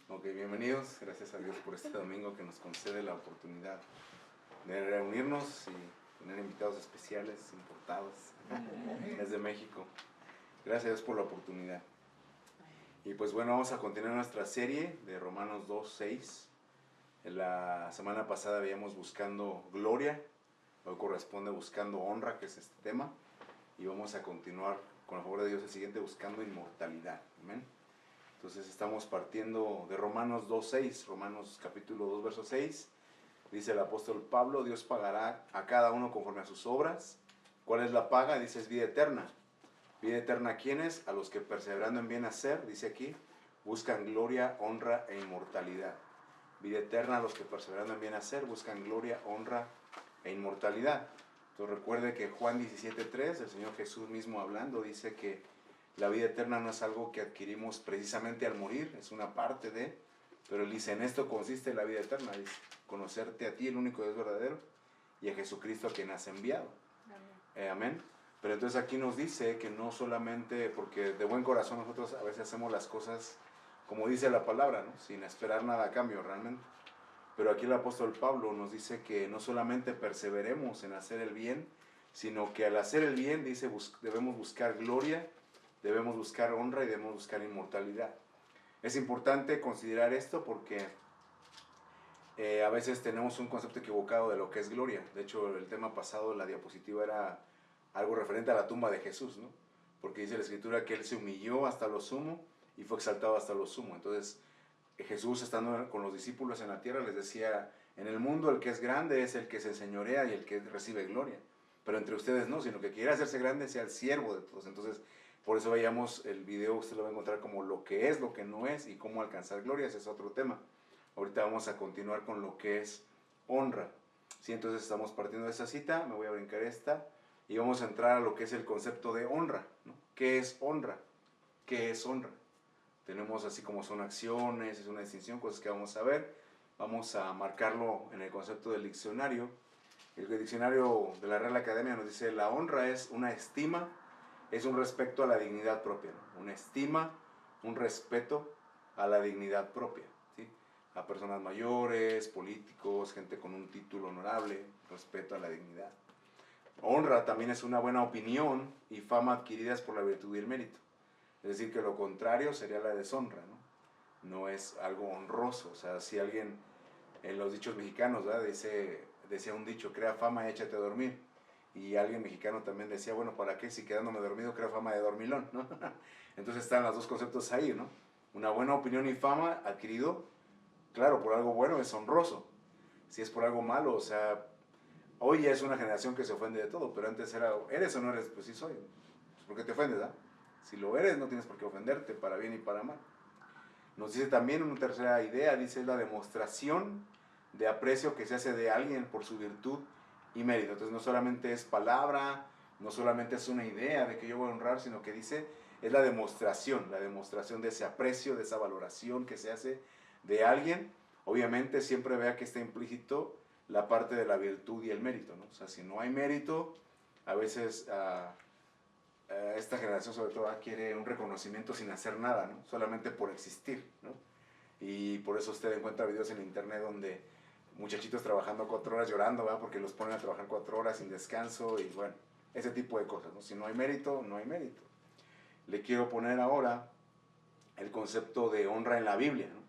Ok, bienvenidos. Gracias a Dios por este domingo que nos concede la oportunidad de reunirnos y tener invitados especiales, importados desde México. Gracias a Dios por la oportunidad. Y pues bueno, vamos a continuar nuestra serie de Romanos 2:6. En la semana pasada veíamos buscando gloria, hoy corresponde buscando honra, que es este tema. Y vamos a continuar con el favor de Dios el siguiente, buscando inmortalidad. Amén. Entonces estamos partiendo de Romanos 2:6, Romanos capítulo 2, verso 6. Dice el apóstol Pablo: Dios pagará a cada uno conforme a sus obras. ¿Cuál es la paga? Dice, es vida eterna. ¿Vida eterna a quiénes? A los que perseverando en bien hacer, dice aquí, buscan gloria, honra e inmortalidad. Vida eterna a los que perseverando en bien hacer, buscan gloria, honra e inmortalidad. Entonces recuerde que Juan 17:3, el Señor Jesús mismo hablando, dice que la vida eterna no es algo que adquirimos precisamente al morir, es una parte de, pero Él dice, en esto consiste la vida eterna, dice, conocerte a ti, el único Dios verdadero, y a Jesucristo a quien has enviado. Amén. Pero entonces aquí nos dice que no solamente, porque de buen corazón nosotros a veces hacemos las cosas como dice la palabra, ¿no? Sin esperar nada a cambio realmente. Pero aquí el apóstol Pablo nos dice que no solamente perseveremos en hacer el bien, sino que al hacer el bien, dice, debemos buscar gloria, debemos buscar honra y debemos buscar inmortalidad. Es importante considerar esto porque a veces tenemos un concepto equivocado de lo que es gloria. De hecho, el tema pasado, la diapositiva, era algo referente a la tumba de Jesús, ¿no? Porque dice la Escritura que Él se humilló hasta lo sumo y fue exaltado hasta lo sumo. Entonces, Jesús, estando con los discípulos en la tierra, les decía, en el mundo el que es grande es el que se enseñorea y el que recibe gloria. Pero entre ustedes no, sino que quiera hacerse grande sea el siervo de todos. Entonces, por eso veíamos el video, usted lo va a encontrar como lo que es, lo que no es y cómo alcanzar gloria. Ese es otro tema. Ahorita vamos a continuar con lo que es honra. ¿Sí? Entonces estamos partiendo de esa cita, me voy a brincar esta, y vamos a entrar a lo que es el concepto de honra, ¿no? ¿Qué es honra? ¿Qué es honra? Tenemos así como son acciones, es una distinción, cosas que vamos a ver. Vamos a marcarlo en el concepto del diccionario. El diccionario de la Real Academia nos dice, la honra es una estima, es un respeto a la dignidad propia, ¿no? Una estima, un respeto a la dignidad propia, ¿sí? A personas mayores, políticos, gente con un título honorable, respeto a la dignidad. Honra también es una buena opinión y fama adquiridas por la virtud y el mérito. Es decir, que lo contrario sería la deshonra, ¿no? No es algo honroso. O sea, si alguien, en los dichos mexicanos, ¿verdad? Decía un dicho, crea fama y échate a dormir. Y alguien mexicano también decía, bueno, ¿para qué? Si quedándome dormido creo fama de dormilón, ¿no? Entonces están los dos conceptos ahí, ¿no? Una buena opinión y fama adquirido, claro, por algo bueno es honroso. Si es por algo malo, o sea, hoy ya es una generación que se ofende de todo, pero antes era, ¿eres o no eres? Pues sí soy. Pues ¿por qué te ofendes, ah? Si lo eres, no tienes por qué ofenderte, para bien y para mal. Nos dice también una tercera idea, dice la demostración de aprecio que se hace de alguien por su virtud y mérito. Entonces no solamente es palabra, no solamente es una idea de que yo voy a honrar, sino que dice, es la demostración de ese aprecio, de esa valoración que se hace de alguien. Obviamente siempre vea que está implícito la parte de la virtud y el mérito, ¿no? O sea, si no hay mérito, a veces esta generación sobre todo quiere un reconocimiento sin hacer nada, ¿no? Solamente por existir, ¿no? Y por eso usted encuentra videos en internet donde muchachitos trabajando 4 horas llorando, ¿verdad? Porque los ponen a trabajar 4 horas sin descanso y bueno, ese tipo de cosas, ¿no? Si no hay mérito, no hay mérito. Le quiero poner ahora el concepto de honra en la Biblia, ¿no?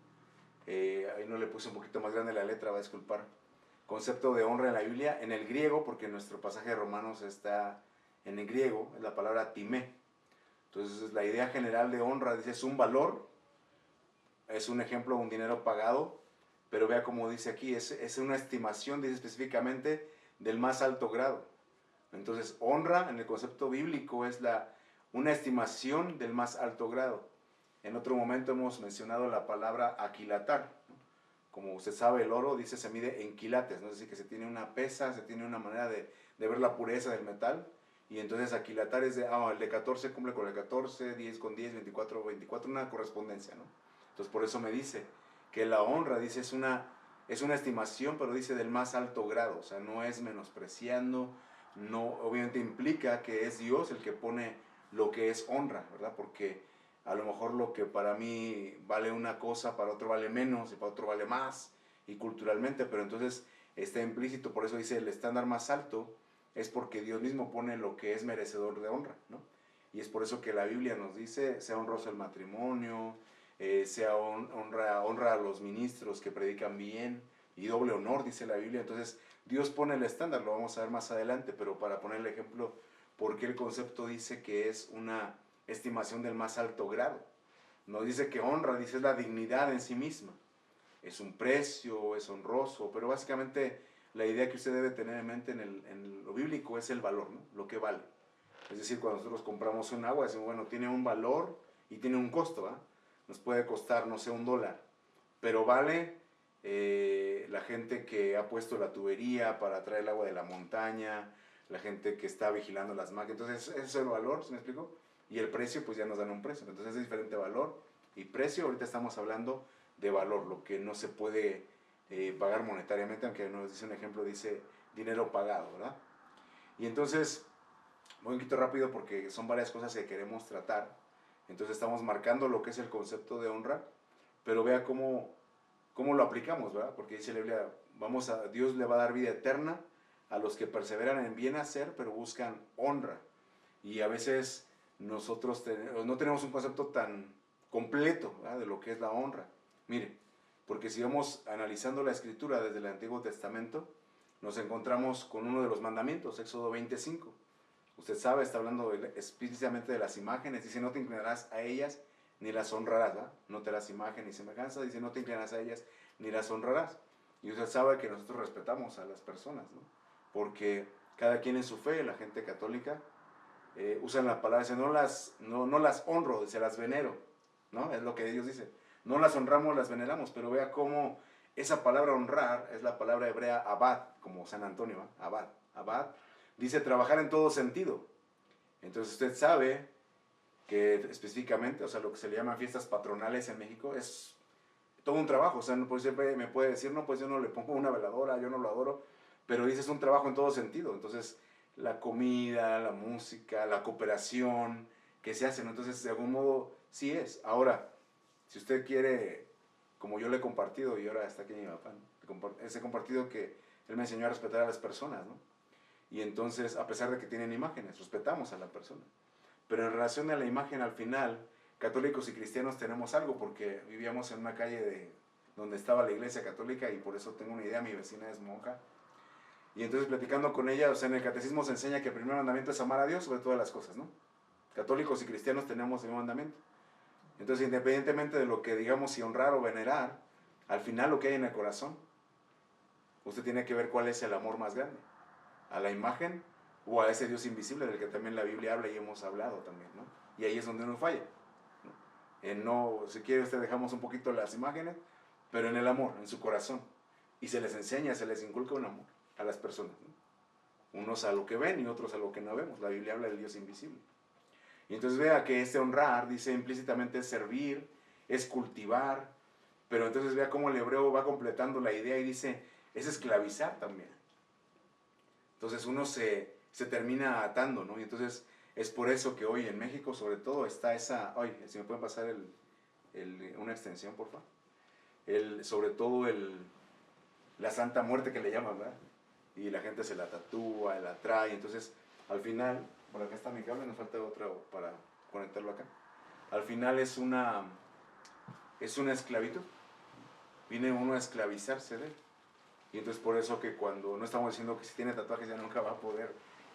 Ahí no le puse un poquito más grande la letra, va a disculpar. Concepto de honra en la Biblia, en el griego, porque nuestro pasaje de Romanos está en el griego, es la palabra timé. Entonces la idea general de honra, dice, es un valor, es un ejemplo, un dinero pagado, pero vea como dice aquí, es una estimación, dice específicamente, del más alto grado. Entonces honra en el concepto bíblico es una estimación del más alto grado. En otro momento hemos mencionado la palabra aquilatar, ¿no? Como usted sabe, el oro, dice, se mide en quilates, ¿no? Es decir, que se tiene una pesa, se tiene una manera de ver la pureza del metal, y entonces aquilatar es el de 14 cumple con el 14, 10 con 10, 24 con 24, una correspondencia, ¿no? Entonces por eso me dice que la honra, dice, es una estimación, pero dice del más alto grado, o sea, no es menospreciando, no, obviamente implica que es Dios el que pone lo que es honra, ¿verdad? Porque a lo mejor lo que para mí vale una cosa, para otro vale menos y para otro vale más, y culturalmente, pero entonces está implícito, por eso dice el estándar más alto, es porque Dios mismo pone lo que es merecedor de honra, ¿no? Y es por eso que la Biblia nos dice, sea honroso el matrimonio, sea honra a los ministros que predican bien, y doble honor, dice la Biblia. Entonces, Dios pone el estándar, lo vamos a ver más adelante, pero para poner el ejemplo, porque el concepto dice que es una estimación del más alto grado. No dice que honra, dice es la dignidad en sí misma. Es un precio, es honroso, pero básicamente la idea que usted debe tener en mente en lo bíblico es el valor, ¿no? Lo que vale. Es decir, cuando nosotros compramos un agua, decimos, bueno, tiene un valor y tiene un costo, ¿eh? Nos puede costar, no sé, $1, pero vale la gente que ha puesto la tubería para traer el agua de la montaña, la gente que está vigilando las máquinas. Entonces, ese es el valor, ¿se me explico? Y el precio, pues ya nos dan un precio. Entonces, es diferente valor y precio. Ahorita estamos hablando de valor, lo que no se puede pagar monetariamente, aunque nos dice un ejemplo, dice dinero pagado, ¿verdad? Y entonces, voy un poquito rápido porque son varias cosas que queremos tratar. Entonces estamos marcando lo que es el concepto de honra, pero vea cómo lo aplicamos, ¿verdad? Porque dice la Biblia, Dios le va a dar vida eterna a los que perseveran en bien hacer, pero buscan honra. Y a veces nosotros no tenemos un concepto tan completo, ¿verdad?, de lo que es la honra. Mire, porque si vamos analizando la escritura desde el Antiguo Testamento, nos encontramos con uno de los mandamientos, Éxodo 25. Usted sabe, está hablando explícitamente de las imágenes, dice, no te inclinarás a ellas ni las honrarás, ¿verdad? No te harás imagen ni semejanza, dice, no te inclinarás a ellas ni las honrarás. Y usted sabe que nosotros respetamos a las personas, ¿no? Porque cada quien en su fe, la gente católica, usan la palabra, dice, no las honro, dice, las venero, ¿no? Es lo que Dios dice. No las honramos, las veneramos, pero vea cómo esa palabra honrar es la palabra hebrea abad, como San Antonio, ¿eh? Abad, dice trabajar en todo sentido. Entonces usted sabe que específicamente, o sea, lo que se le llama fiestas patronales en México es todo un trabajo. O sea, no, pues, siempre me puede decir, no, pues yo no le pongo una veladora, yo no lo adoro, pero dice es un trabajo en todo sentido. Entonces, la comida, la música, la cooperación que se hacen, entonces de algún modo sí es. Ahora, si usted quiere, como yo le he compartido, y ahora está aquí mi papá, ¿no? He compartido que él me enseñó a respetar a las personas, ¿no? Y entonces, a pesar de que tienen imágenes, respetamos a la persona. Pero en relación a la imagen, al final, católicos y cristianos tenemos algo, porque vivíamos en una calle donde estaba la iglesia católica, y por eso tengo una idea, mi vecina es monja. Y entonces, platicando con ella, o sea, en el catecismo se enseña que el primer mandamiento es amar a Dios sobre todas las cosas, ¿no? Católicos y cristianos tenemos el mismo mandamiento. Entonces, independientemente de lo que digamos, si honrar o venerar, al final lo que hay en el corazón, usted tiene que ver cuál es el amor más grande, a la imagen o a ese Dios invisible del que también la Biblia habla y hemos hablado también, ¿no? Y ahí es donde uno falla, ¿no? Si quiere usted dejamos un poquito las imágenes, pero en el amor, en su corazón. Y se les enseña, se les inculca un amor a las personas, ¿no? Unos a lo que ven y otros a lo que no vemos. La Biblia habla del Dios invisible. Y entonces vea que este honrar, dice implícitamente, es servir, es cultivar, pero entonces vea cómo el hebreo va completando la idea y dice, es esclavizar también. Entonces uno se termina atando, ¿no? Y entonces es por eso que hoy en México, sobre todo, está esa... Ay, si me pueden pasar una extensión, por favor. Sobre todo la Santa Muerte que le llaman, ¿verdad? Y la gente se la tatúa, la trae. Entonces, al final, por acá está mi cable, nos falta otro para conectarlo acá. Al final es una esclavitud. Viene uno a esclavizarse de él. Y entonces por eso que cuando no estamos diciendo que si tiene tatuajes ya nunca va a poder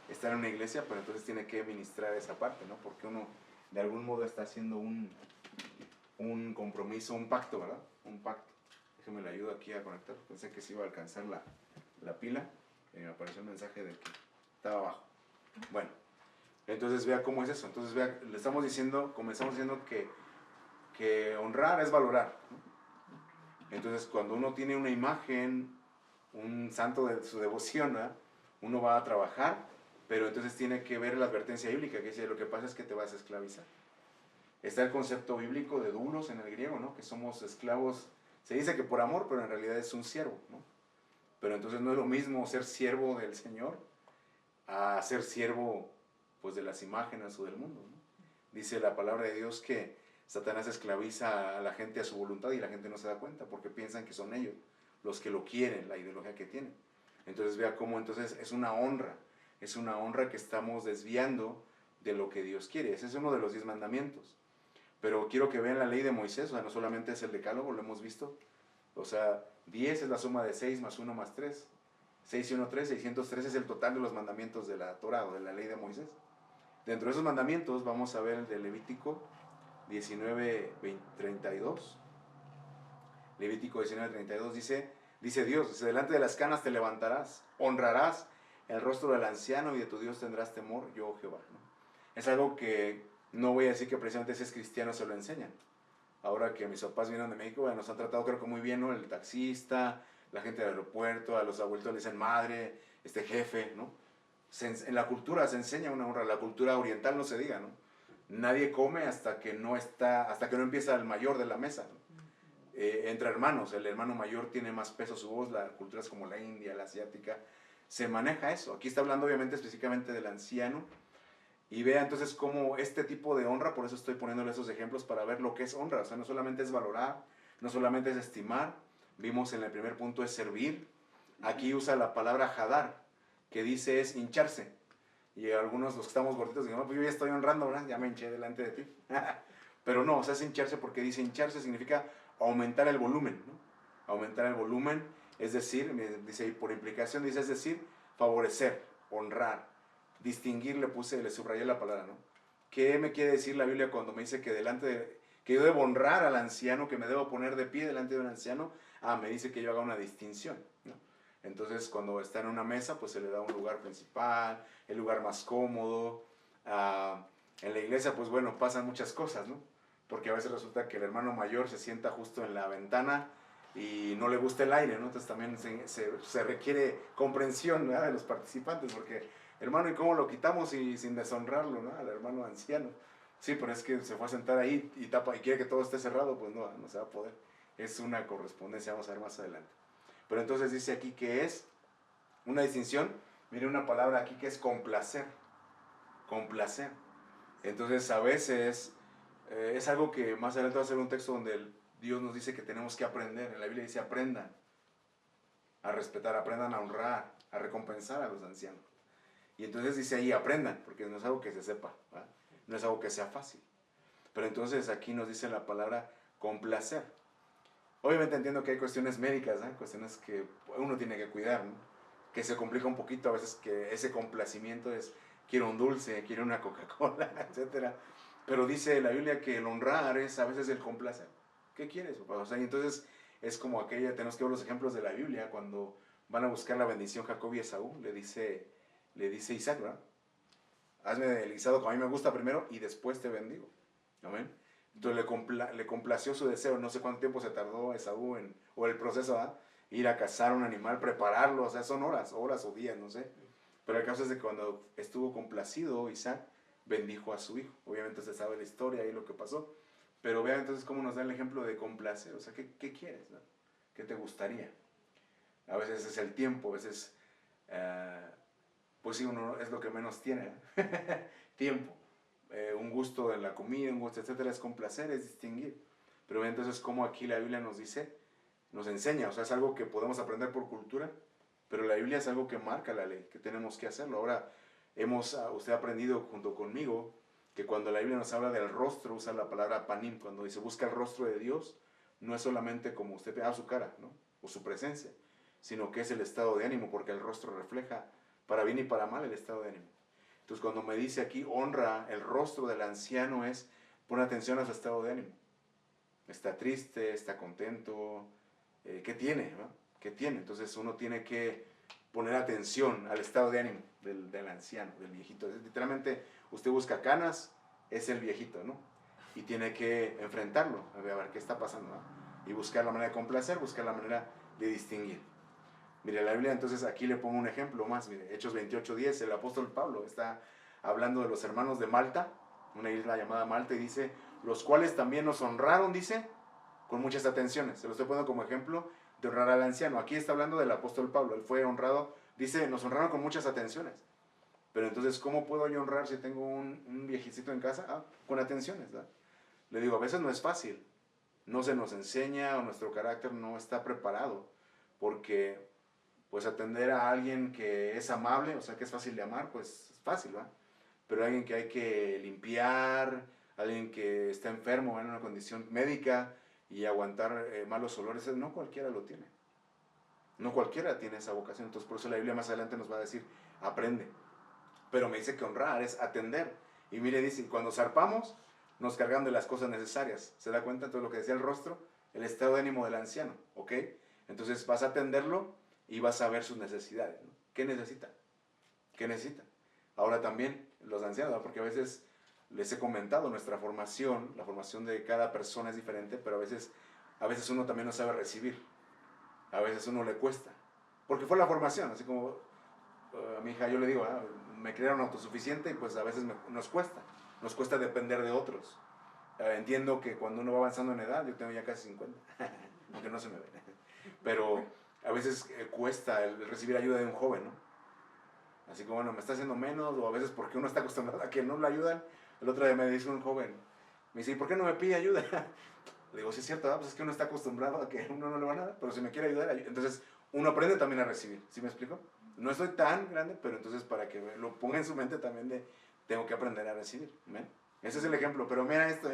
estar en una iglesia, pero entonces tiene que ministrar esa parte, ¿no? Porque uno de algún modo está haciendo un compromiso, un pacto, ¿verdad? Un pacto. Déjeme le ayudo aquí a conectar. Pensé que se iba a alcanzar la pila. Me apareció un mensaje de que estaba abajo. Bueno, entonces vea cómo es eso. Entonces vea, comenzamos diciendo que honrar es valorar, ¿no? Entonces cuando uno tiene una imagen, un santo de su devoción, ¿verdad?, uno va a trabajar, pero entonces tiene que ver la advertencia bíblica, que dice, lo que pasa es que te vas a esclavizar. Está el concepto bíblico de doulos en el griego, ¿no?, que somos esclavos, se dice que por amor, pero en realidad es un siervo, ¿no? Pero entonces no es lo mismo ser siervo del Señor a ser siervo, pues, de las imágenes o del mundo, ¿no? Dice la palabra de Dios que Satanás esclaviza a la gente a su voluntad y la gente no se da cuenta porque piensan que son ellos los que lo quieren, la ideología que tienen. Entonces vea cómo entonces es una honra que estamos desviando de lo que Dios quiere. Ese es uno de los 10 mandamientos. Pero quiero que vean la ley de Moisés, o sea, no solamente es el decálogo, lo hemos visto. O sea, 10 es la suma de 6 más 1 más 3. 6 y 1, 3, 603 es el total de los mandamientos de la Torah o de la ley de Moisés. Dentro de esos mandamientos vamos a ver el de Levítico 19:32. Levítico 19:32 dice Dios, dice, delante de las canas te levantarás, honrarás el rostro del anciano y de tu Dios tendrás temor, yo Jehová, ¿no? Es algo que no voy a decir que precisamente si es cristiano se lo enseñan. Ahora que mis papás vinieron de México, bueno, nos han tratado creo que muy bien, ¿no? El taxista, la gente del aeropuerto, a los abuelitos le dicen madre, jefe, ¿no? En la cultura se enseña una honra, la cultura oriental no se diga, ¿no? Nadie come hasta que no empieza el mayor de la mesa, ¿no? Entre hermanos, el hermano mayor tiene más peso su voz, las culturas como la India, la asiática, se maneja eso. Aquí está hablando obviamente específicamente del anciano, y vea entonces cómo este tipo de honra, por eso estoy poniéndole esos ejemplos para ver lo que es honra, o sea, no solamente es valorar, no solamente es estimar, vimos en el primer punto es servir, aquí usa la palabra hadar, que dice es hincharse, y algunos los que estamos gorditos dicen, no, pues yo ya estoy honrando, ¿verdad? Ya me hinché delante de ti, pero no, o sea, es hincharse porque dice hincharse significa aumentar el volumen, ¿no? Aumentar el volumen, es decir, dice, por implicación dice, es decir, favorecer, honrar, distinguir, le subrayé la palabra, ¿no? ¿Qué me quiere decir la Biblia cuando me dice que que yo debo honrar al anciano, que me debo poner de pie delante de un anciano? Me dice que yo haga una distinción, ¿no? Entonces, cuando está en una mesa, pues se le da un lugar principal, el lugar más cómodo. En la iglesia, pues bueno, pasan muchas cosas, ¿no? Porque a veces resulta que el hermano mayor se sienta justo en la ventana y no le gusta el aire, ¿no? Entonces también se requiere comprensión, ¿verdad?, de los participantes, porque, hermano, ¿y cómo lo quitamos sin deshonrarlo, ¿no?, al hermano anciano? Sí, pero es que se fue a sentar ahí y quiere que todo esté cerrado, pues no se va a poder. Es una correspondencia, vamos a ver más adelante. Pero entonces dice aquí que es una distinción, mire una palabra aquí que es complacer, complacer. Entonces a veces es algo que más adelante va a ser un texto donde Dios nos dice que tenemos que aprender. En la Biblia dice aprendan a respetar, aprendan a honrar, a recompensar a los ancianos. Y entonces dice ahí aprendan, porque no es algo que se sepa, ¿verdad? No es algo que sea fácil. Pero entonces aquí nos dice la palabra complacer. Obviamente entiendo que hay cuestiones médicas, ¿eh? Cuestiones que uno tiene que cuidar, ¿no? Que se complica un poquito a veces, que ese complacimiento es quiero un dulce, quiero una Coca-Cola, etc. Pero dice la Biblia que el honrar es a veces el complacer. ¿Qué quieres, papá? O sea, y entonces es como aquella, tenemos que ver los ejemplos de la Biblia, cuando van a buscar la bendición Jacob y Esaú, le dice Isaac, ¿verdad? Hazme el guisado como a mí me gusta primero y después te bendigo. Amén. Entonces le complació su deseo. No sé cuánto tiempo se tardó Esaú o el proceso, ¿verdad?, ir a cazar un animal, prepararlo, o sea, son horas o días, no sé. Pero el caso es de que cuando estuvo complacido Isaac, bendijo a su hijo. Obviamente se sabe la historia y lo que pasó. Pero vean entonces cómo nos da el ejemplo de complacer. O sea, ¿qué quieres, ¿no? ¿Qué te gustaría? A veces es el tiempo, a veces, pues sí, uno es lo que menos tiene, ¿eh? Tiempo. Un gusto en la comida, un gusto, etcétera, es complacer, es distinguir. Pero vean entonces cómo aquí la Biblia nos dice, nos enseña, o sea, es algo que podemos aprender por cultura, pero la Biblia es algo que marca la ley, que tenemos que hacerlo. Ahora, usted ha aprendido junto conmigo que cuando la Biblia nos habla del rostro, usa la palabra panim, cuando dice busca el rostro de Dios, no es solamente como usted ve su cara, ¿no?, o su presencia, sino que es el estado de ánimo, porque el rostro refleja para bien y para mal el estado de ánimo. Entonces cuando me dice aquí honra el rostro del anciano es poner atención a su estado de ánimo. Está triste, está contento, ¿qué tiene, ¿no? ¿Qué tiene? Entonces uno tiene que poner atención al estado de ánimo del anciano, del viejito. Literalmente usted busca canas, es el viejito, ¿no? Y tiene que enfrentarlo, a ver qué está pasando, ¿no? Y buscar la manera de complacer, buscar la manera de distinguir. Mire, la Biblia, entonces aquí le pongo un ejemplo más. Mire, Hechos 28:10, el apóstol Pablo está hablando de los hermanos de Malta, una isla llamada Malta, y dice, los cuales también nos honraron, dice, con muchas atenciones. Se lo estoy poniendo como ejemplo de honrar al anciano. Aquí está hablando del apóstol Pablo, él fue honrado, dice, nos honraron con muchas atenciones. Pero entonces, ¿cómo puedo yo honrar si tengo un viejecito en casa? Con atenciones, ¿verdad? Le digo, a veces no es fácil, no se nos enseña o nuestro carácter no está preparado, porque pues atender a alguien que es amable, o sea, que es fácil de amar, pues es fácil, ¿va? Pero alguien que hay que limpiar, alguien que está enfermo en una condición médica y aguantar malos olores, no cualquiera lo tiene. No cualquiera tiene esa vocación. Entonces, por eso la Biblia más adelante nos va a decir, aprende. Pero me dice que honrar es atender. Y mire, dice, cuando zarpamos, nos cargan de las cosas necesarias. ¿Se da cuenta? Entonces, lo que decía el rostro, el estado de ánimo del anciano, ¿ok? Entonces, vas a atenderlo y vas a ver sus necesidades, ¿no? ¿Qué necesita? ¿Qué necesita? Ahora también, los ancianos, ¿no? Porque a veces les he comentado, nuestra formación, la formación de cada persona es diferente, pero a veces uno también no sabe recibir. A veces uno le cuesta. Porque fue la formación, así como a mi hija yo le digo, me crearon autosuficiente y pues a veces nos cuesta depender de otros. Entiendo que cuando uno va avanzando en edad, yo tengo ya casi 50, aunque no se me ve, pero a veces cuesta el recibir ayuda de un joven, ¿no? Así como, bueno, me está haciendo menos, o a veces porque uno está acostumbrado a que no lo ayudan. El otro día me dice un joven, me dice, ¿y por qué no me pide ayuda? Le digo, sí es cierto, pues es que uno está acostumbrado a que uno no le va a nada, pero si me quiere ayudar, entonces uno aprende también a recibir, ¿sí me explico? No estoy tan grande, pero entonces para que lo ponga en su mente también de, tengo que aprender a recibir, ¿ven? Ese es el ejemplo, pero mira esto,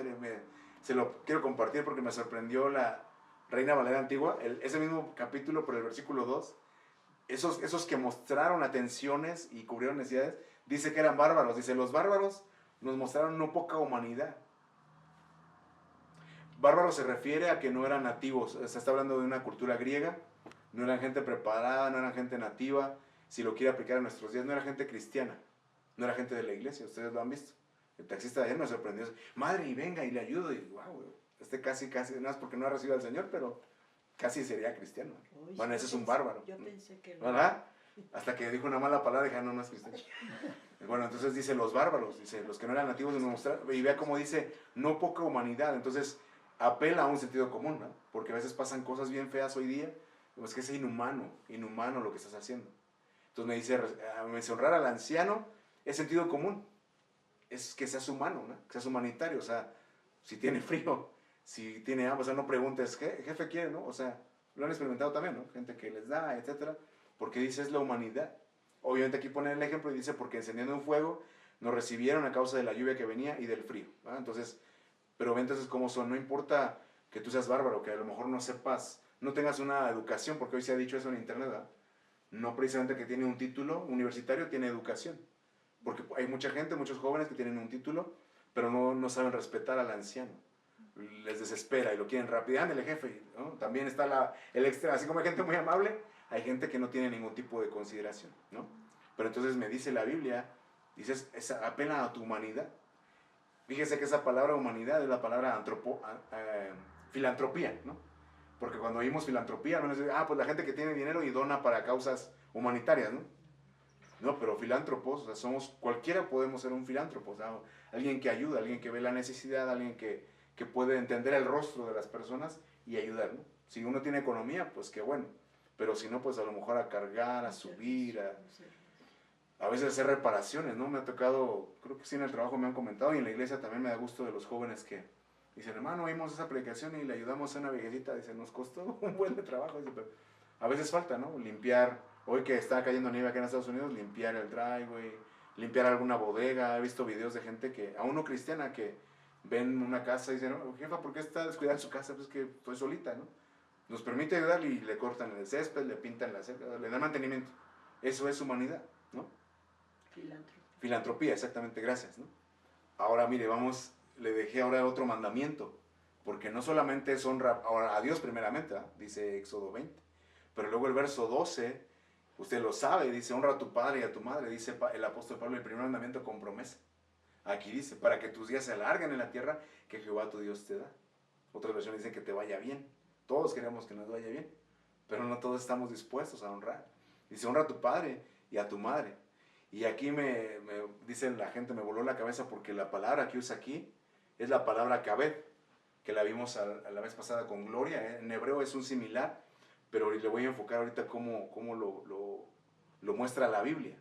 se lo quiero compartir porque me sorprendió la Reina Valera Antigua, ese mismo capítulo por el versículo 2, esos que mostraron atenciones y cubrieron necesidades, dice que eran bárbaros, dice, los bárbaros nos mostraron no poca humanidad. Bárbaro se refiere a que no eran nativos, se está hablando de una cultura griega, no eran gente preparada, no eran gente nativa, si lo quiere aplicar a nuestros días, no era gente cristiana, no era gente de la iglesia, ustedes lo han visto. El taxista de ayer me sorprendió, madre, y venga, y le ayudo, y wow, casi, no es porque no ha recibido al Señor, pero casi sería cristiano. Uy, Bueno, ese es un bárbaro. Yo pensé que no. ¿Verdad? Hasta que dijo una mala palabra, dije, no es cristiano. Bueno, entonces dice los bárbaros, dice los que no eran nativos de mostrar, y vea cómo dice, no poca humanidad, entonces apela a un sentido común, ¿no? Porque a veces pasan cosas bien feas hoy día, es que es inhumano lo que estás haciendo. Entonces me dice honrar al anciano es sentido común, es que seas humano, ¿no? Que seas humanitario, o sea, si tiene frío, si tiene hambre, o sea, no preguntes, ¿qué jefe quiere, no? O sea, lo han experimentado también, ¿no? Gente que les da, etcétera, porque dice es la humanidad. Obviamente aquí pone el ejemplo y dice porque encendiendo un fuego nos recibieron a causa de la lluvia que venía y del frío, ¿no? Entonces, pero ven entonces cómo son, no importa que tú seas bárbaro, que a lo mejor no sepas, no tengas una educación, porque hoy se ha dicho eso en internet, ¿verdad? No precisamente que tiene un título universitario, tiene educación. Porque hay mucha gente, muchos jóvenes que tienen un título, pero no saben respetar al anciano. Les desespera y lo quieren rápido. Ándale, jefe, ¿no? También está el extra, así como hay gente muy amable, hay gente que no tiene ningún tipo de consideración, ¿no? Pero entonces me dice la Biblia, dices, apela a tu humanidad. Fíjese que esa palabra humanidad es la palabra filantropía, ¿no? Porque cuando oímos filantropía, al menos, pues la gente que tiene dinero y dona para causas humanitarias, ¿no? No, pero filántropos, o sea, cualquiera podemos ser un filántropo, o sea, alguien que ayuda, alguien que ve la necesidad, alguien que puede entender el rostro de las personas y ayudar, ¿no? Si uno tiene economía, pues qué bueno, pero si no, pues a lo mejor a cargar, a subir, a veces hacer reparaciones, ¿no? Me ha tocado, creo que sí en el trabajo me han comentado y en la iglesia también me da gusto de los jóvenes que dicen, hermano, oímos esa predicación y le ayudamos a una viejecita, dice, nos costó un buen de trabajo, dice, pero a veces falta, ¿no? Limpiar, hoy que está cayendo nieve acá en Estados Unidos, limpiar el driveway, limpiar alguna bodega, he visto videos de gente que, a uno cristiana que ven una casa y dicen, no, jefa, ¿por qué está descuidada su casa? Pues que estoy solita, ¿no? Nos permite ayudar y le cortan el césped, le pintan la cerca, le dan mantenimiento. Eso es humanidad, ¿no? Filantropía, exactamente, gracias, ¿no? Ahora, mire, le dejé ahora otro mandamiento, porque no solamente es honra ahora a Dios primeramente, ¿eh? Dice Éxodo 20, pero luego el verso 12, usted lo sabe, dice, honra a tu padre y a tu madre, dice el apóstol Pablo, el primer mandamiento con promesa. Aquí dice, para que tus días se alarguen en la tierra que Jehová tu Dios te da. Otras versiones dicen que te vaya bien. Todos queremos que nos vaya bien, pero no todos estamos dispuestos a honrar. Dice, honra a tu padre y a tu madre. Y aquí dicen la gente, me voló la cabeza porque la palabra que usa aquí es la palabra kabed, que la vimos a la vez pasada con Gloria. En hebreo es un similar, pero le voy a enfocar ahorita cómo lo muestra la Biblia.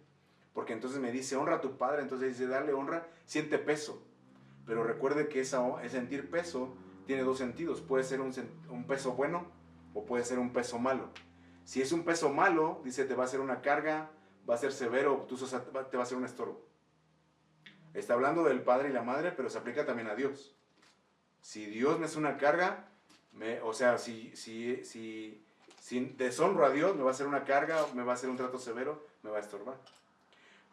Porque entonces me dice, honra a tu padre, entonces dice, darle honra, siente peso. Pero recuerde que ese sentir peso tiene dos sentidos. Puede ser un peso bueno o puede ser un peso malo. Si es un peso malo, dice, te va a hacer una carga, va a ser severo, te va a hacer un estorbo. Está hablando del padre y la madre, pero se aplica también a Dios. Si Dios me hace una carga, si deshonro a Dios, me va a hacer una carga, me va a hacer un trato severo, me va a estorbar.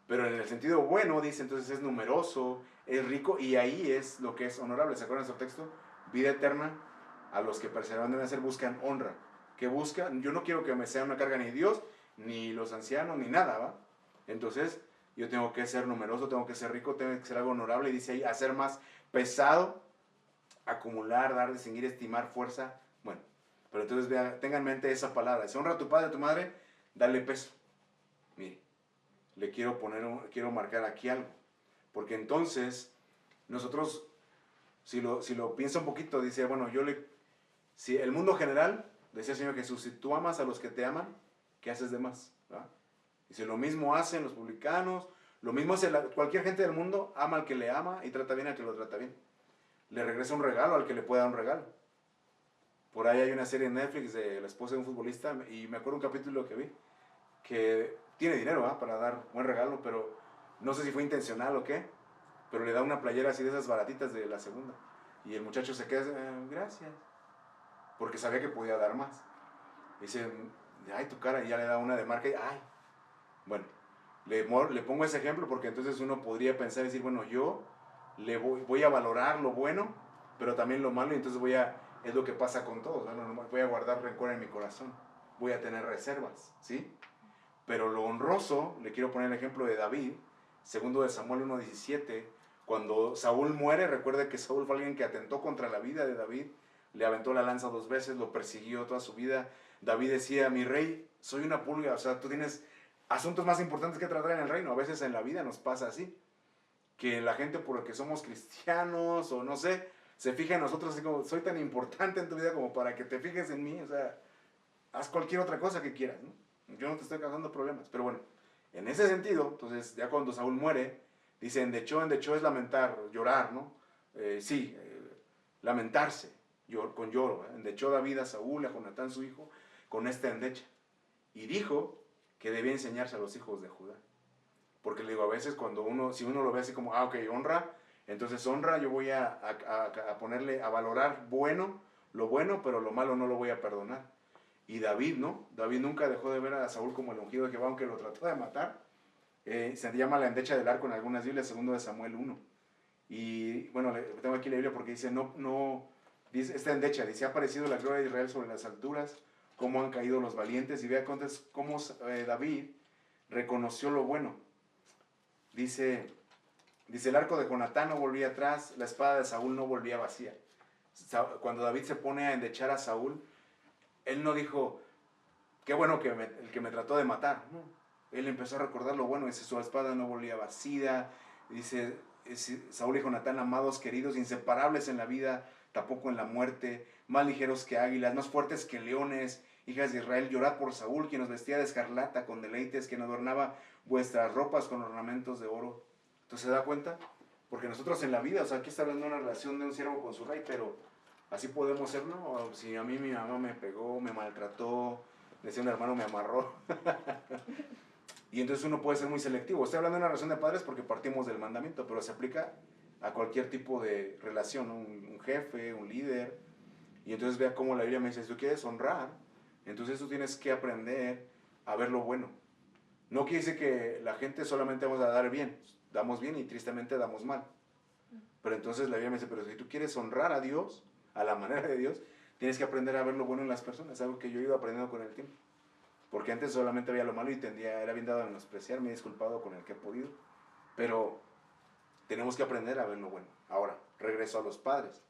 Pero en el sentido bueno, dice, entonces es numeroso, es rico, y ahí es lo que es honorable. ¿Se acuerdan de su texto? Vida eterna, a los que perseveran deben hacer, buscan honra. ¿Qué buscan? Yo no quiero que me sea una carga ni Dios, ni los ancianos, ni nada, ¿va? Entonces, yo tengo que ser numeroso, tengo que ser rico, tengo que ser algo honorable, y dice ahí, hacer más pesado, acumular, dar, distinguir, estimar, fuerza. Bueno, pero entonces tengan en mente esa palabra. Si honra a tu padre, a tu madre, dale peso. Mire, le quiero marcar aquí algo. Porque entonces, nosotros, si lo piensa un poquito, dice, bueno, si el mundo general, decía el Señor Jesús, si tú amas a los que te aman, ¿qué haces de más? ¿Va? Dice, lo mismo hacen los publicanos, lo mismo hace cualquier gente del mundo, ama al que le ama y trata bien al que lo trata bien. Le regresa un regalo al que le pueda dar un regalo. Por ahí hay una serie en Netflix de la esposa de un futbolista, y me acuerdo un capítulo que vi, que tiene dinero, ¿eh?, para dar buen regalo, pero no sé si fue intencional o qué, pero le da una playera así de esas baratitas de la segunda. Y el muchacho se queda, gracias, porque sabía que podía dar más. Dice, ay, tu cara, y ya le da una de marca, y ay. Bueno, le pongo ese ejemplo porque entonces uno podría pensar y decir, bueno, yo voy a valorar lo bueno, pero también lo malo, y entonces es lo que pasa con todos, ¿no? Voy a guardar rencor en mi corazón, voy a tener reservas, ¿sí? Pero lo honroso, le quiero poner el ejemplo de David, segundo de Samuel 1:17, cuando Saúl muere, recuerde que Saúl fue alguien que atentó contra la vida de David, le aventó la lanza 2 veces, lo persiguió toda su vida. David decía, mi rey, soy una pulga, o sea, tú tienes asuntos más importantes que tratar en el reino. A veces en la vida nos pasa así, que la gente porque somos cristianos o no sé, se fija en nosotros así como, soy tan importante en tu vida como para que te fijes en mí, o sea, haz cualquier otra cosa que quieras, ¿no? Yo no te estoy causando problemas, pero bueno, en ese sentido, entonces ya cuando Saúl muere, dice, en dechó es lamentar, llorar, ¿no? Lamentarse, con lloro, ¿eh? Endechó David a Saúl, a Jonatán su hijo, con esta endecha, y dijo que debía enseñarse a los hijos de Judá. Porque le digo, a veces si uno lo ve así como, ok, honra, entonces honra, yo voy a ponerle, a valorar lo bueno, pero lo malo no lo voy a perdonar. Y David, ¿no? David nunca dejó de ver a Saúl como el ungido de Jehová, aunque lo trató de matar. Se llama la endecha del arco en algunas Biblias, segundo de Samuel 1. Y bueno, tengo aquí la Biblia porque dice, dice, esta endecha, dice, ha aparecido la gloria de Israel sobre las alturas, cómo han caído los valientes, y vea cómo David reconoció lo bueno. Dice, el arco de Jonatán no volvía atrás, la espada de Saúl no volvía vacía. Cuando David se pone a endechar a Saúl, él no dijo, qué bueno el que me trató de matar. No. Él empezó a recordar lo bueno, dice, su espada no volvía vacía. Dice, Saúl y Jonatán, amados, queridos, inseparables en la vida, tampoco en la muerte, más ligeros que águilas, más fuertes que leones. Hijas de Israel, llorad por Saúl, quien os vestía de escarlata con deleites, quien adornaba vuestras ropas con ornamentos de oro. Entonces, ¿se da cuenta? Porque nosotros en la vida, o sea, aquí está hablando de una relación de un siervo con su rey, pero así podemos ser, ¿no? Si a mí mi mamá me pegó, me maltrató, decía un hermano, me amarró. Y entonces uno puede ser muy selectivo. Estoy hablando de una relación de padres porque partimos del mandamiento, pero se aplica a cualquier tipo de relación, ¿no? Un jefe, un líder. Y entonces vea cómo la Biblia me dice, si tú quieres honrar, entonces tú tienes que aprender a ver lo bueno. No quiere decir que la gente solamente vamos a dar bien, damos bien y tristemente damos mal. Pero entonces la Biblia me dice, pero si tú quieres honrar a Dios, a la manera de Dios, tienes que aprender a ver lo bueno en las personas, algo que yo he ido aprendiendo con el tiempo. Porque antes solamente veía lo malo y era bien dado a menospreciar, me he disculpado con el que he podido. Pero tenemos que aprender a ver lo bueno. Ahora, regreso a los padres.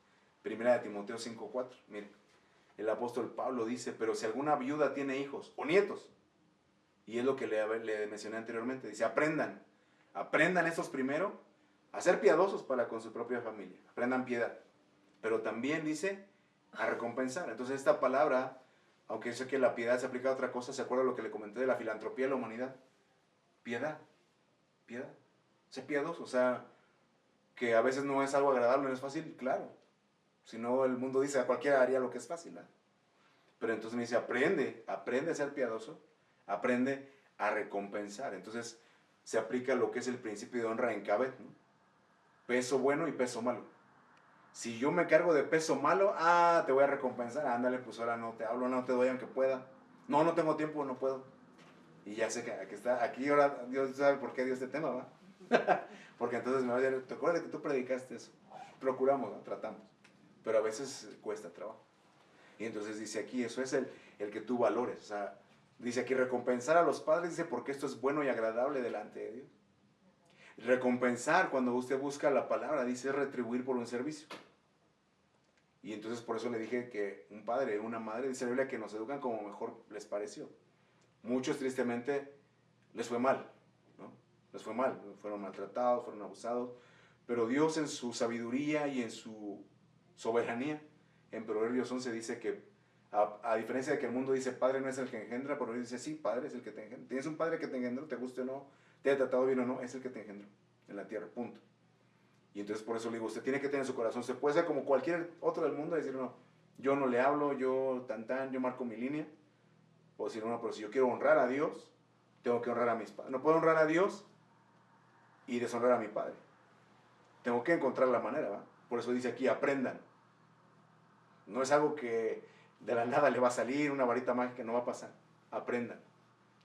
Primera de Timoteo 5:4. Miren, el apóstol Pablo dice, pero si alguna viuda tiene hijos o nietos, y es lo que le mencioné anteriormente, dice, aprendan estos primero a ser piadosos para con su propia familia, aprendan piedad, pero también dice a recompensar. Entonces esta palabra, aunque sé que la piedad se aplica a otra cosa, ¿se acuerda lo que le comenté de la filantropía de la humanidad? Piedad, ser piadoso, o sea, que a veces no es algo agradable, no es fácil, claro. Si no, el mundo dice, a cualquiera haría lo que es fácil, ¿eh? Pero entonces me dice, aprende a ser piadoso, aprende a recompensar. Entonces se aplica lo que es el principio de honra en Cabet, ¿no? Peso bueno y peso malo. Si yo me cargo de peso malo, te voy a recompensar, ándale, pues ahora no te hablo, no te doy aunque pueda. No, no tengo tiempo, no puedo. Y ya sé que aquí ahora Dios sabe por qué dio este tema, ¿va? Porque entonces me va a decir, ¿te acuerdas que tú predicaste eso? Procuramos, ¿no? Tratamos. Pero a veces cuesta trabajo. Y entonces dice aquí, eso es el que tú valores. O sea, dice aquí, recompensar a los padres, dice, porque esto es bueno y agradable delante de Dios. Recompensar, cuando usted busca la palabra, dice retribuir por un servicio. Y entonces por eso le dije que un padre, una madre, dice la Biblia que nos educan como mejor les pareció. Muchos tristemente les fue mal, ¿no? Les fue mal, fueron maltratados, fueron abusados. Pero Dios en su sabiduría y en su soberanía, en Proverbios 11 dice que, a diferencia de que el mundo dice, padre no es el que engendra, pero dice, sí, padre es el que te engendra. Tienes un padre que te engendró, te guste o no, te haya tratado bien o no, es el que te engendró en la tierra, punto. Y entonces por eso le digo, usted tiene que tener en su corazón, se puede ser como cualquier otro del mundo, decir, no, yo no le hablo, yo yo marco mi línea, o decir, no, pero si yo quiero honrar a Dios, tengo que honrar a mis padres. No puedo honrar a Dios y deshonrar a mi padre. Tengo que encontrar la manera, ¿va? Por eso dice aquí, aprendan. No es algo que de la nada le va a salir, una varita mágica, no va a pasar. Aprendan,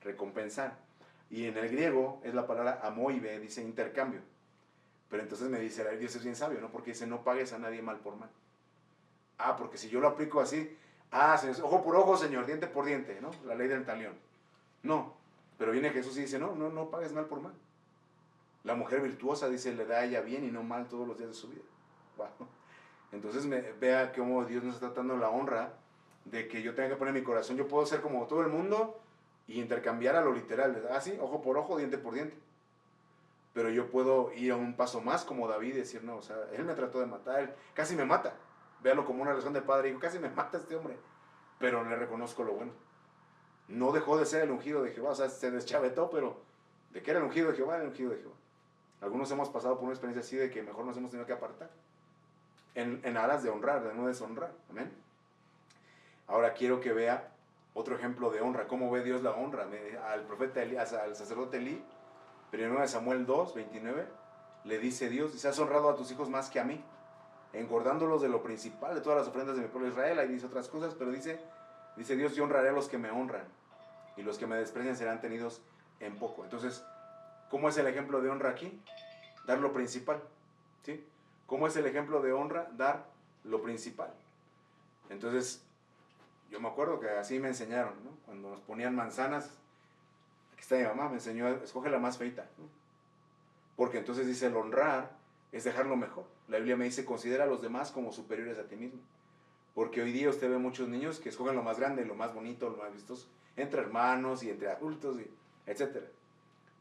recompensar. Y en el griego es la palabra amoibe, dice intercambio. Pero entonces me dice, Dios es bien sabio, ¿no? Porque dice, no pagues a nadie mal por mal. Porque si yo lo aplico así, señor, ojo por ojo, señor, diente por diente, ¿no? La ley del talión. No, pero viene Jesús y dice, no pagues mal por mal. La mujer virtuosa, dice, le da a ella bien y no mal todos los días de su vida. Wow. Entonces vea cómo Dios nos está dando la honra de que yo tenga que poner mi corazón. Yo puedo ser como todo el mundo y intercambiar a lo literal. Sí, ojo por ojo, diente por diente. Pero yo puedo ir a un paso más como David y decir, no, o sea, él me trató de matar, él casi me mata. Véalo como una relación de padre y hijo, casi me mata este hombre. Pero le reconozco lo bueno. No dejó de ser el ungido de Jehová, o sea, se deschavetó, pero ¿de qué era el ungido de Jehová? Era el ungido de Jehová. Algunos hemos pasado por una experiencia así de que mejor nos hemos tenido que apartar. En aras de honrar, de no deshonrar. Amén. Ahora quiero que vea otro ejemplo de honra. ¿Cómo ve Dios la honra? Al profeta Elí, al sacerdote Elí, 1 Samuel 2, 29, le dice Dios, dice, has honrado a tus hijos más que a mí, engordándolos de lo principal, de todas las ofrendas de mi pueblo Israel. Ahí dice otras cosas, pero dice Dios, yo honraré a los que me honran, y los que me desprecian serán tenidos en poco. Entonces, ¿cómo es el ejemplo de honra aquí? Dar lo principal, ¿sí? ¿Cómo es el ejemplo de honra? Dar lo principal. Entonces, yo me acuerdo que así me enseñaron, ¿no? Cuando nos ponían manzanas, aquí está mi mamá, me enseñó, escoge la más feita, ¿no? Porque entonces dice, el honrar es dejar lo mejor. La Biblia me dice, considera a los demás como superiores a ti mismo. Porque hoy día usted ve muchos niños que escogen lo más grande, lo más bonito, lo más vistoso, entre hermanos y entre adultos, etc.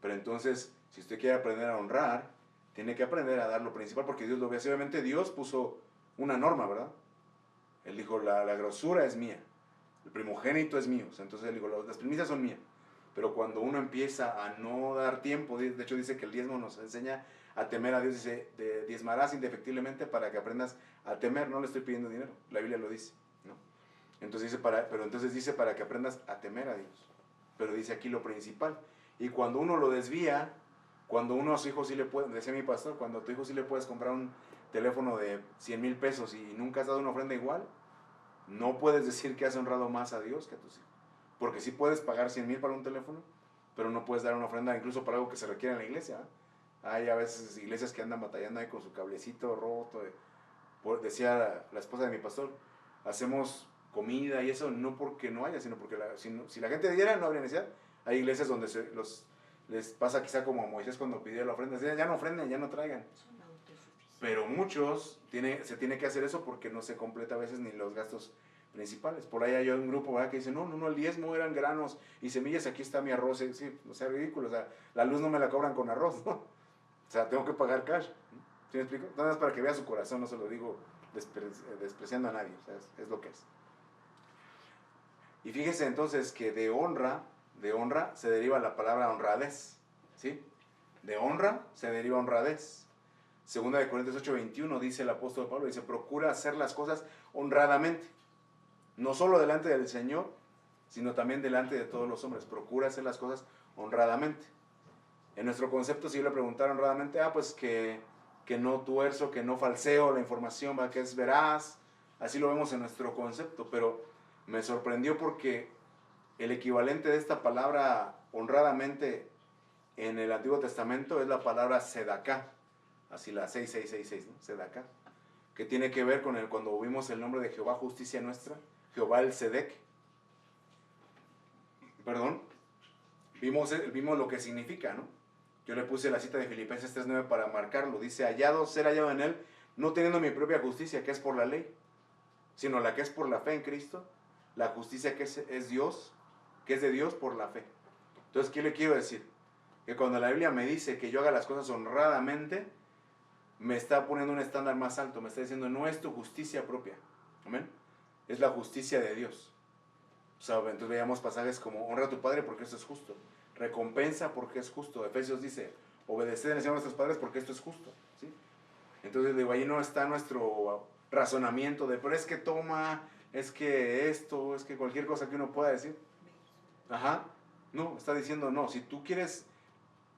Pero entonces, si usted quiere aprender a honrar, tiene que aprender a dar lo principal, porque Dios lo ve así. Obviamente Dios puso una norma, ¿verdad? Él dijo, la grosura es mía, el primogénito es mío. O sea, entonces él dijo, las primicias son mías. Pero cuando uno empieza a no dar tiempo, de hecho dice que el diezmo nos enseña a temer a Dios, dice, diezmarás indefectiblemente para que aprendas a temer. No le estoy pidiendo dinero, la Biblia lo dice, ¿no? Entonces dice para que aprendas a temer a Dios. Pero dice aquí lo principal. Y cuando uno lo desvía, cuando uno a su hijo sí le puede, decía mi pastor, cuando a tu hijo sí le puedes comprar un teléfono de 100,000 pesos y nunca has dado una ofrenda igual, no puedes decir que has honrado más a Dios que a tus hijos. Porque sí puedes pagar 100,000 para un teléfono, pero no puedes dar una ofrenda incluso para algo que se requiere en la iglesia, ¿eh? Hay a veces iglesias que andan batallando ahí con su cablecito roto. Decía la esposa de mi pastor, hacemos comida y eso no porque no haya, sino porque si la gente diera no habría necesidad. Hay iglesias donde les pasa quizá como a Moisés cuando pidió la ofrenda, ya no ofrenden, ya no traigan. Pero muchos se tiene que hacer eso porque no se completa a veces ni los gastos principales. Por ahí hay un grupo, ¿verdad?, que dice, no, el diezmo eran granos y semillas, aquí está mi arroz. Sí, o sea, ridículo, o sea, la luz no me la cobran con arroz, ¿no? O sea, tengo que pagar cash. ¿Sí me explico? Nada más para que vea su corazón, no se lo digo despreciando a nadie, o sea, es lo que es. Y fíjese entonces que de honra se deriva la palabra honradez, ¿sí? De honra se deriva honradez. Segunda de Corintios 8:21 dice el apóstol Pablo, dice, procura hacer las cosas honradamente. No solo delante del Señor, sino también delante de todos los hombres. Procura hacer las cosas honradamente. En nuestro concepto, si yo le preguntara honradamente, pues que no tuerzo, que no falseo la información, ¿va? Que es veraz. Así lo vemos en nuestro concepto, pero me sorprendió porque el equivalente de esta palabra honradamente en el Antiguo Testamento es la palabra sedaká, así la 6666, ¿no? Sedaká, que tiene que ver con cuando vimos el nombre de Jehová, justicia nuestra, Jehová el Sedec, perdón, vimos lo que significa, ¿no? Yo le puse la cita de Filipenses 3:9 para marcarlo, dice, ser hallado en él, no teniendo mi propia justicia, que es por la ley, sino la que es por la fe en Cristo, la justicia que es Dios, que es de Dios por la fe. Entonces, ¿qué le quiero decir? Que cuando la Biblia me dice que yo haga las cosas honradamente, me está poniendo un estándar más alto, me está diciendo, no es tu justicia propia, amén, es la justicia de Dios. O sea, entonces veíamos pasajes como, honra a tu padre porque esto es justo, recompensa porque es justo. Efesios dice, obedeced en el Señor a vuestros padres porque esto es justo, ¿sí? Entonces, digo, ahí no está nuestro razonamiento de, pero es que toma, es que esto, es que cualquier cosa que uno pueda decir. Ajá, no, está diciendo, no, si tú quieres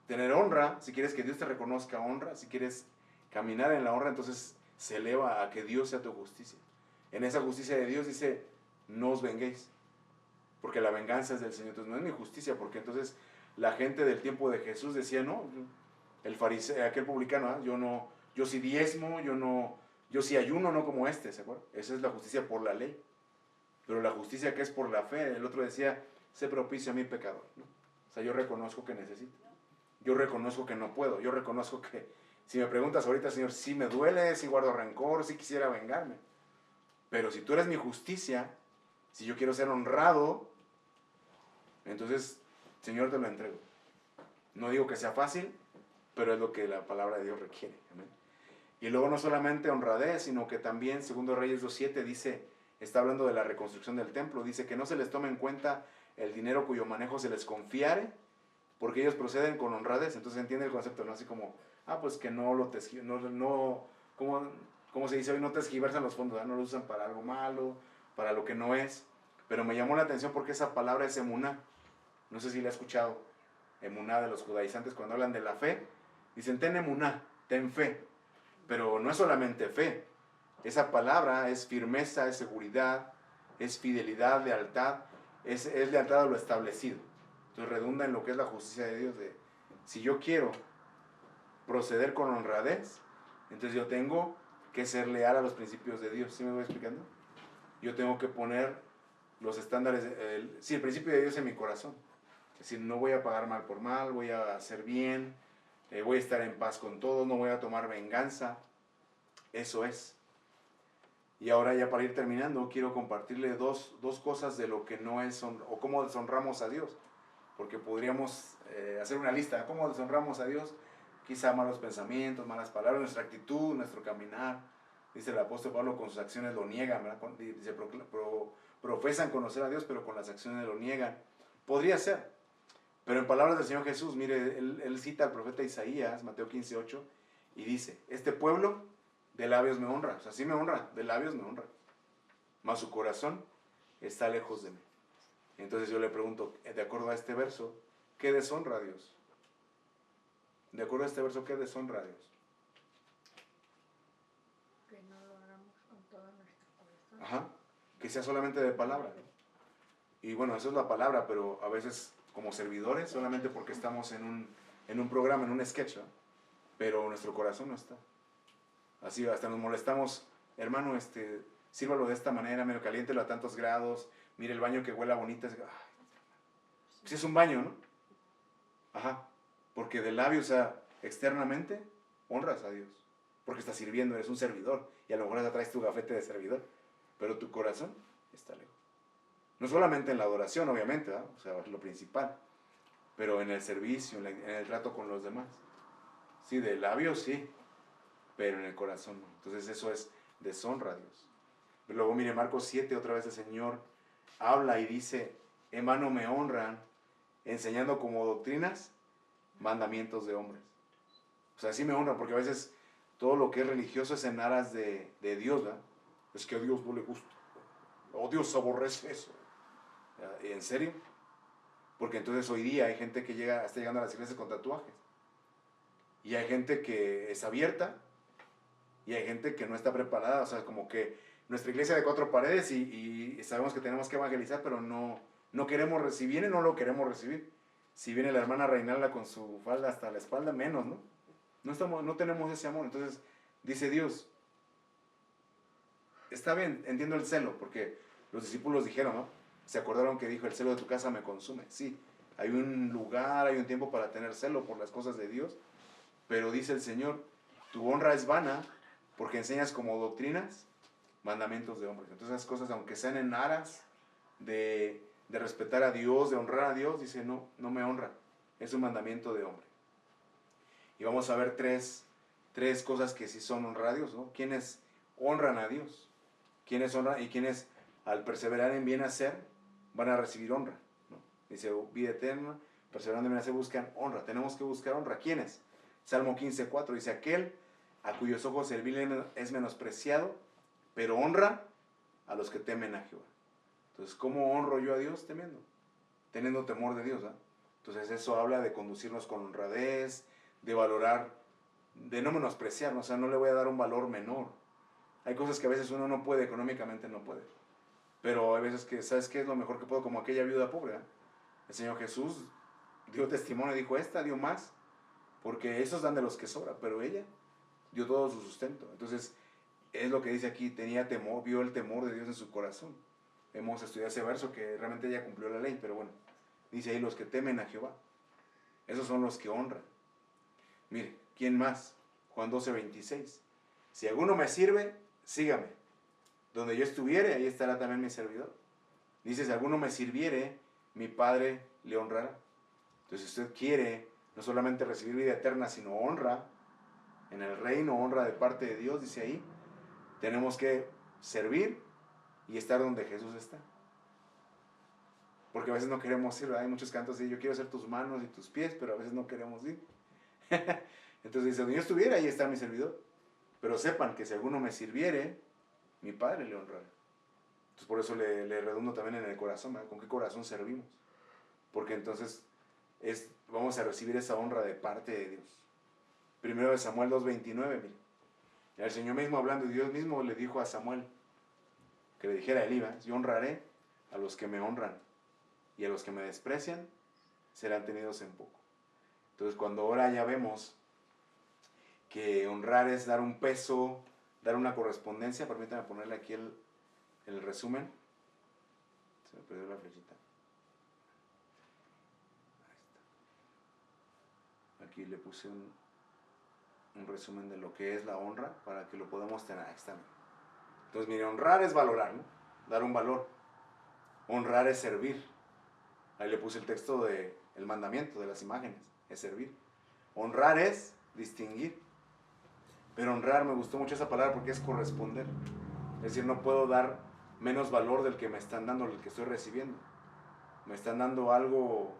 tener honra, si quieres que Dios te reconozca honra, si quieres caminar en la honra, entonces se eleva a que Dios sea tu justicia. En esa justicia de Dios dice, no os venguéis, porque la venganza es del Señor. Entonces no es mi justicia, porque entonces la gente del tiempo de Jesús decía, no, el fariseo, aquel publicano, yo sí diezmo, yo sí ayuno, no como este, ¿se acuerdan? Esa es la justicia por la ley. Pero la justicia que es por la fe, el otro decía, sé propicio a mi pecador, ¿no? O sea, yo reconozco que necesito, yo reconozco que no puedo, yo reconozco que, si me preguntas ahorita, Señor, sí me duele, sí guardo rencor, sí quisiera vengarme, pero si tú eres mi justicia, si yo quiero ser honrado, entonces, Señor, te lo entrego. No digo que sea fácil, pero es lo que la palabra de Dios requiere. ¿Amén? Y luego no solamente honradez, sino que también, segundo Reyes 2:7 dice, está hablando de la reconstrucción del templo, dice que no se les tome en cuenta el dinero cuyo manejo se les confiare, porque ellos proceden con honradez. Entonces entiende el concepto, ¿no? Así como, pues que no lo ¿cómo se dice hoy? No tergiversan los fondos, ¿no? No lo usan para algo malo, para lo que no es. Pero me llamó la atención porque esa palabra es emuná. No sé si la he escuchado. Emuná de los judaizantes cuando hablan de la fe. Dicen, ten emuná, ten fe. Pero no es solamente fe. Esa palabra es firmeza, es seguridad, es fidelidad, lealtad. Es lealtad a lo establecido. Entonces redunda en lo que es la justicia de Dios. Si yo quiero proceder con honradez, entonces yo tengo que ser leal a los principios de Dios. ¿Sí me voy explicando? Yo tengo que poner los estándares, el principio de Dios en mi corazón. Es decir, no voy a pagar mal por mal, voy a hacer bien, voy a estar en paz con todos, no voy a tomar venganza. Eso es. Y ahora ya para ir terminando, quiero compartirle dos cosas de lo que no es, o cómo deshonramos a Dios. Porque podríamos hacer una lista, ¿cómo deshonramos a Dios? Quizá malos pensamientos, malas palabras, nuestra actitud, nuestro caminar. Dice el apóstol Pablo, con sus acciones lo niegan, ¿verdad? Dice, profesan conocer a Dios, pero con las acciones lo niegan. Podría ser. Pero en palabras del Señor Jesús, mire, él cita al profeta Isaías, Mateo 15:8, y dice, este pueblo de labios me honra. O sea, sí me honra, de labios me honra. Mas su corazón está lejos de mí. Entonces yo le pregunto, de acuerdo a este verso, ¿qué deshonra a Dios? De acuerdo a este verso, ¿qué deshonra a Dios? Que no lo hagamos con todo nuestro corazón. Ajá, que sea solamente de palabra. Y bueno, eso es la palabra, pero a veces como servidores, solamente porque estamos en un programa, en un sketch, ¿no? Pero nuestro corazón no está. Así hasta nos molestamos, hermano, sírvalo de esta manera, medio caliéntelo a tantos grados, mire el baño que huela bonito. Pues es un baño, ¿no? Ajá, porque de labios, o sea, externamente, honras a Dios. Porque estás sirviendo, eres un servidor, y a lo mejor hasta traes tu gafete de servidor, pero tu corazón está lejos. No solamente en la adoración, obviamente, ¿verdad? O sea, es lo principal, pero en el servicio, en el trato con los demás. Sí, de labios sí, pero en el corazón no. Entonces eso es deshonra a Dios. Pero luego mire Marcos 7, otra vez el Señor habla y dice, en vano me honran, enseñando como doctrinas mandamientos de hombres. O sea, sí me honran, porque a veces todo lo que es religioso es en aras de Dios, ¿verdad? Es que a Dios no le gusta. O Dios aborrece eso. ¿En serio? Porque entonces hoy día hay gente que está llegando a las iglesias con tatuajes. Y hay gente que es abierta y hay gente que no está preparada. O sea, como que nuestra iglesia de 4 paredes y sabemos que tenemos que evangelizar, pero no queremos, si viene no lo queremos recibir. Si viene la hermana Reinalda con su falda hasta la espalda, menos, ¿no? No tenemos ese amor. Entonces, dice Dios, está bien, entiendo el celo, porque los discípulos dijeron, ¿no? Se acordaron que dijo, el celo de tu casa me consume. Sí, hay un lugar, hay un tiempo para tener celo por las cosas de Dios, pero dice el Señor, tu honra es vana porque enseñas como doctrinas mandamientos de hombres. Entonces esas cosas, aunque sean en aras de respetar a Dios, de honrar a Dios, dice, no me honra. Es un mandamiento de hombre. Y vamos a ver tres cosas que sí son honrar a Dios, ¿no? ¿Quiénes honran a Dios? ¿Quiénes honran? Y quienes al perseverar en bien hacer van a recibir honra, ¿no? Dice, vida eterna, perseverando en bien hacer buscan honra. Tenemos que buscar honra. ¿Quiénes? Salmo 15:4 dice, aquel a cuyos ojos el vil es menospreciado, pero honra a los que temen a Jehová. Entonces, ¿cómo honro yo a Dios? Teniendo temor de Dios, ¿verdad? Entonces eso habla de conducirnos con honradez, de valorar, de no menospreciar, o sea, no le voy a dar un valor menor. Hay cosas que a veces uno no puede, económicamente no puede. Pero hay veces que, ¿sabes qué es lo mejor que puedo? Como aquella viuda pobre, ¿verdad? El Señor Jesús dio testimonio, dijo, esta dio más, porque esos dan de los que sobra, pero ella dio todo su sustento. Entonces, es lo que dice aquí, tenía temor, vio el temor de Dios en su corazón. Hemos estudiado ese verso que realmente ella cumplió la ley, pero bueno, dice ahí los que temen a Jehová. Esos son los que honran. Mire, ¿quién más? Juan 12:26. Si alguno me sirve, sígame. Donde yo estuviere, ahí estará también mi servidor. Dice, si alguno me sirviere, mi Padre le honrará. Entonces, si usted quiere no solamente recibir vida eterna, sino honra en el reino, honra de parte de Dios, dice ahí, tenemos que servir y estar donde Jesús está. Porque a veces no queremos ir, ¿verdad? Hay muchos cantos de yo quiero ser tus manos y tus pies, pero a veces no queremos ir. Entonces dice, donde yo estuviera, ahí está mi servidor. Pero sepan que si alguno me sirviere, mi Padre le honrará. Entonces por eso le redundo también en el corazón, ¿verdad? ¿Con qué corazón servimos? Porque entonces vamos a recibir esa honra de parte de Dios. Primero de Samuel 2:29, mire. El Señor mismo hablando, Dios mismo le dijo a Samuel que le dijera a Elí, yo honraré a los que me honran y a los que me desprecian serán tenidos en poco. Entonces cuando ahora ya vemos que honrar es dar un peso, dar una correspondencia, permítanme ponerle aquí el resumen. Se me perdió la flechita. Ahí está. Aquí le puse un resumen de lo que es la honra para que lo podamos tener. Ahí está. Entonces, mire, honrar es valorar, ¿no? Dar un valor. Honrar es servir. Ahí le puse el texto del mandamiento, de las imágenes, es servir. Honrar es distinguir. Pero honrar, me gustó mucho esa palabra porque es corresponder. Es decir, no puedo dar menos valor del que me están dando, del que estoy recibiendo. Me están dando algo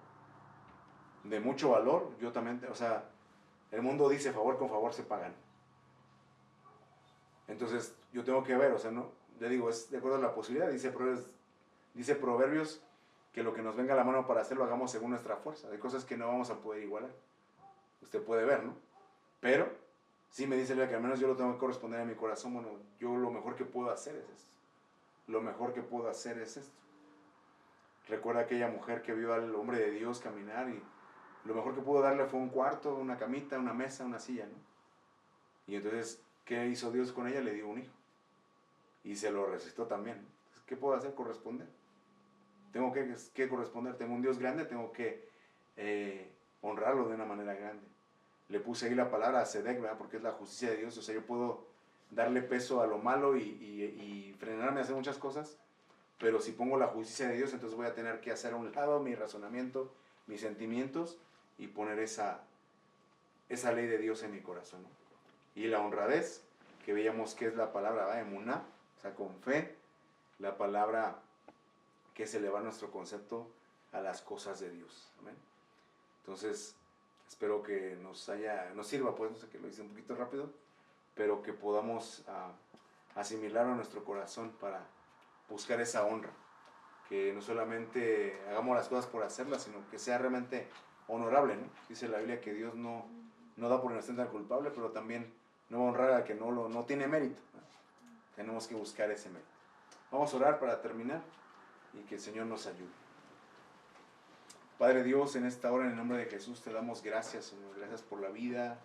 de mucho valor, yo también, o sea, el mundo dice favor con favor se pagan. Entonces, yo tengo que ver, o sea, no, le digo, es de acuerdo a la posibilidad, dice Proverbios que lo que nos venga a la mano para hacerlo hagamos según nuestra fuerza. Hay cosas que no vamos a poder igualar. Usted puede ver, ¿no? Pero sí me dice que al menos yo lo tengo que corresponder a mi corazón. Bueno, yo lo mejor que puedo hacer es esto. Lo mejor que puedo hacer es esto. Recuerda aquella mujer que vio al hombre de Dios caminar y lo mejor que pudo darle fue un cuarto, una camita, una mesa, una silla, ¿no? Y entonces, ¿qué hizo Dios con ella? Le dio un hijo. Y se lo resistió también. Entonces, ¿qué puedo hacer? Corresponder. Tengo que corresponder. Tengo un Dios grande, tengo que honrarlo de una manera grande. Le puse ahí la palabra Sedec, ¿verdad? Porque es la justicia de Dios. O sea, yo puedo darle peso a lo malo y frenarme a hacer muchas cosas, pero si pongo la justicia de Dios, entonces voy a tener que hacer a un lado mi razonamiento, mis sentimientos y poner esa ley de Dios en mi corazón, ¿no? Y la honradez, que veíamos que es la palabra, ¿verdad? Emuná, o sea, con fe, la palabra que es elevar nuestro concepto a las cosas de Dios. ¿Amén? Entonces, espero que nos sirva, pues, no sé, que lo hice un poquito rápido, pero que podamos asimilarlo a nuestro corazón para buscar esa honra, que no solamente hagamos las cosas por hacerlas, sino que sea realmente honorable, ¿no? Dice la Biblia que Dios no da por inocente al culpable, pero también no va a honrar al que no tiene mérito, ¿no? Tenemos que buscar ese mérito. Vamos a orar para terminar y que el Señor nos ayude. Padre Dios, en esta hora, en el nombre de Jesús, te damos gracias, Señor. Gracias por la vida,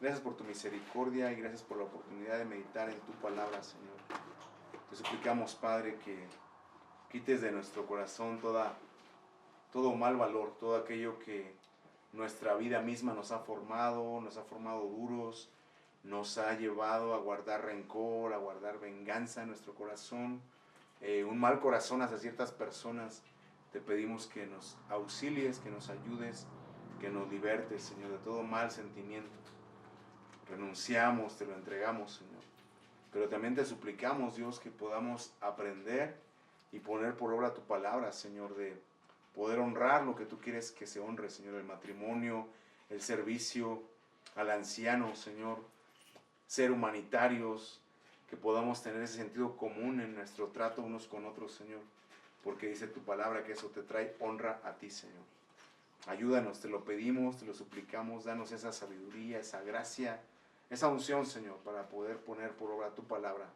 gracias por tu misericordia y gracias por la oportunidad de meditar en tu palabra, Señor. Te suplicamos, Padre, que quites de nuestro corazón todo mal valor, todo aquello que nuestra vida misma nos ha formado duros, nos ha llevado a guardar rencor, a guardar venganza en nuestro corazón, un mal corazón hacia ciertas personas. Te pedimos que nos auxilies, que nos ayudes, que nos libertes, Señor, de todo mal sentimiento. Renunciamos, te lo entregamos, Señor. Pero también te suplicamos, Dios, que podamos aprender y poner por obra tu palabra, Señor, de poder honrar lo que tú quieres que se honre, Señor, el matrimonio, el servicio al anciano, Señor, ser humanitarios, que podamos tener ese sentido común en nuestro trato unos con otros, Señor, porque dice tu palabra que eso te trae honra a ti, Señor. Ayúdanos, te lo pedimos, te lo suplicamos, danos esa sabiduría, esa gracia, esa unción, Señor, para poder poner por obra tu palabra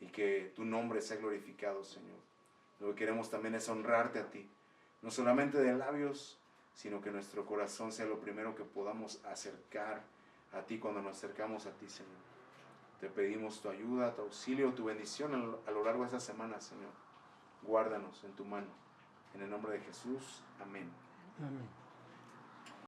y que tu nombre sea glorificado, Señor. Lo que queremos también es honrarte a ti, no solamente de labios, sino que nuestro corazón sea lo primero que podamos acercar a ti cuando nos acercamos a ti, Señor. Te pedimos tu ayuda, tu auxilio, tu bendición a lo largo de esta semana, Señor. Guárdanos en tu mano. En el nombre de Jesús. Amén. Amén.